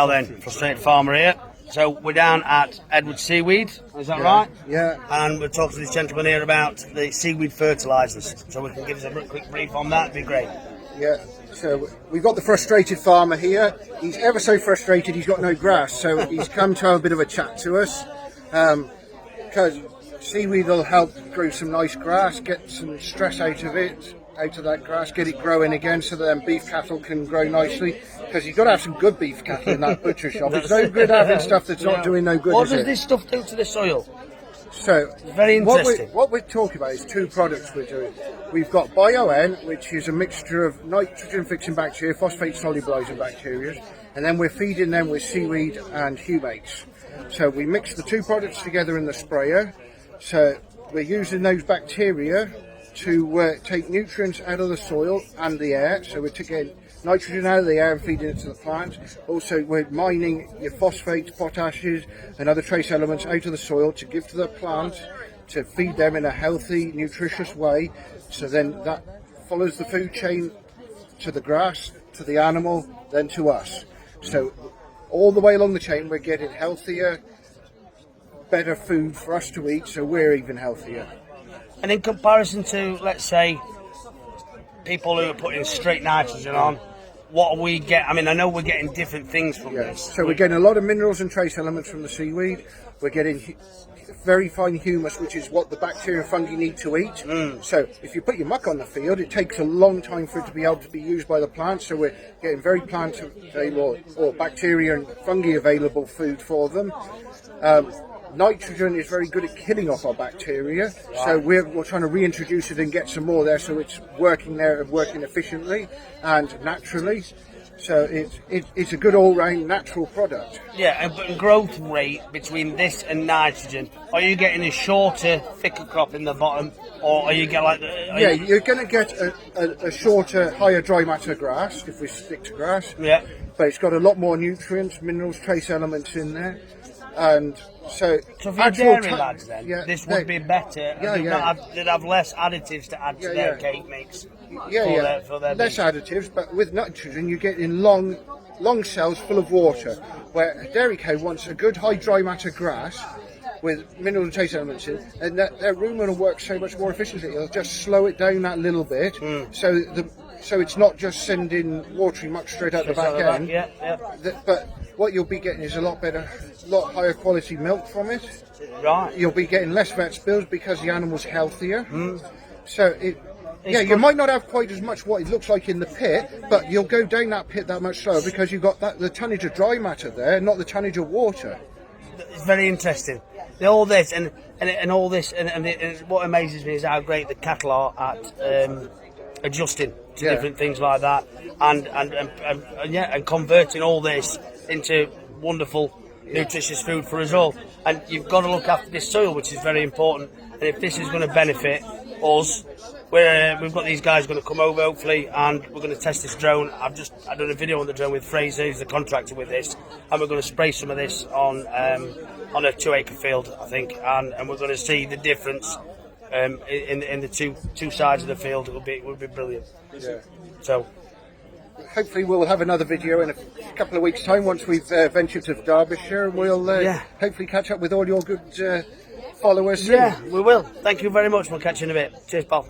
Well then, frustrated farmer here. So we're down at Edward Seaweed, is that right? Yeah. And we're talking to this gentleman here about the seaweed fertilisers. So we can give us a quick brief on that, it'd be great. Yeah. So we've got the frustrated farmer here. He's ever so frustrated, he's got no grass. So he's come to have a bit of a chat to us. Because seaweed will help grow some nice grass, get some stress out of it, out of that grass, get it growing again so that then beef cattle can grow nicely. Because you've got to have some good beef cattle in that butcher shop. It's no good having stuff that's not doing no good. What does this stuff do to the soil? So, very interesting. What we're talking about is two products we're doing. We've got Bio-N, which is a mixture of nitrogen-fixing bacteria, phosphate-solubilising bacteria, and then we're feeding them with seaweed and humates. So we mix the two products together in the sprayer. So we're using those bacteria to take nutrients out of the soil and the air. So we're taking nitrogen out of the air and feeding it to the plant. Also, we're mining your phosphates, potashes and other trace elements out of the soil to give to the plant to feed them in a healthy, nutritious way. So then that follows the food chain to the grass, to the animal, then to us. So all the way along the chain we're getting healthier, better food for us to eat, so we're even healthier. And in comparison to, let's say, people who are putting straight nitrogen on, what are we get? I mean, I know we're getting different things from this. So we're getting a lot of minerals and trace elements from the seaweed. We're getting very fine humus, which is what the bacteria and fungi need to eat. So if you put your muck on the field, it takes a long time for it to be able to be used by the plant. So we're getting very plant available or bacteria and fungi available food for them. Nitrogen is very good at killing off our bacteria, so we're trying to reintroduce it and get some more there, so it's working there and working efficiently and naturally. So it's a good all-round natural product. Yeah, and growth rate between this and nitrogen, are you getting a shorter, thicker crop in the bottom, or are you getting like... You're going to get a shorter, higher dry matter grass, if we stick to grass. Yeah. But it's got a lot more nutrients, minerals, trace elements in there. And so for dairy lads then, this would be better. They'd have less additives to add to their cake mix. For their less additives, but with nitrogen you get in long cells full of water. Where a dairy cow wants a good high dry matter grass with mineral and trace elements in, and their rumen will work so much more efficiently. It'll just slow it down that little bit, so it's not just sending watery muck straight out the back end. But what you'll be getting is a lot higher quality milk from it. Right. You'll be getting less vet spills because the animal's healthier. So you might not have quite as much what it looks like in the pit, but you'll go down that pit that much slower because you've got the tonnage of dry matter there, not the tonnage of water. It's very interesting. All this and all this, and what amazes me is how great the cattle are at adjusting to different things like that, and converting all this into wonderful, nutritious food for us all. And you've got to look after this soil, which is very important. And if this is going to benefit us, we've got these guys going to come over hopefully, and we're going to test this drone. I've done a video on the drone with Fraser, who's the contractor with this, and we're going to spray some of this on a 2-acre field, I think, and we're going to see the difference in the two sides of the field. It will be brilliant. So hopefully we'll have another video in a couple of weeks' time once we've ventured to Derbyshire, and we'll hopefully catch up with all your good followers soon. Yeah, we will. Thank you very much. We'll catch you in a bit. Cheers, pal.